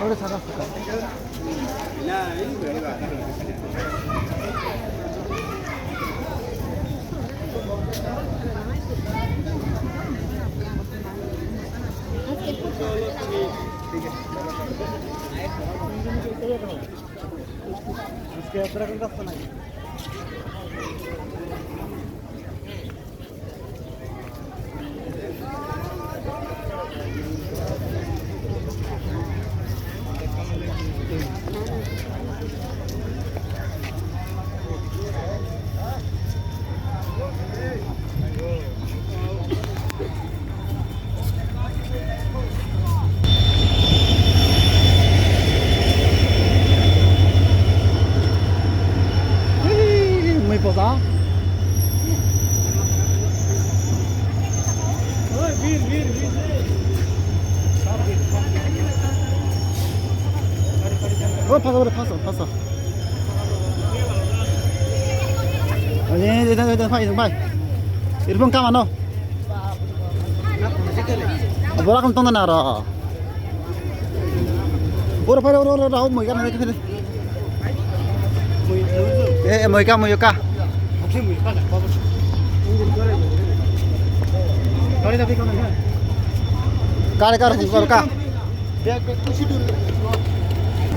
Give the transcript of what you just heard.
오래 잡았어. इसके उत्तराखंड का स्थान है muy posado. pasó, pasó, pasó. Oye, phải. Irfan kam ano? Bola kam tong na ra. Ora phải ora moi kan này. Moi ka. Kare ka.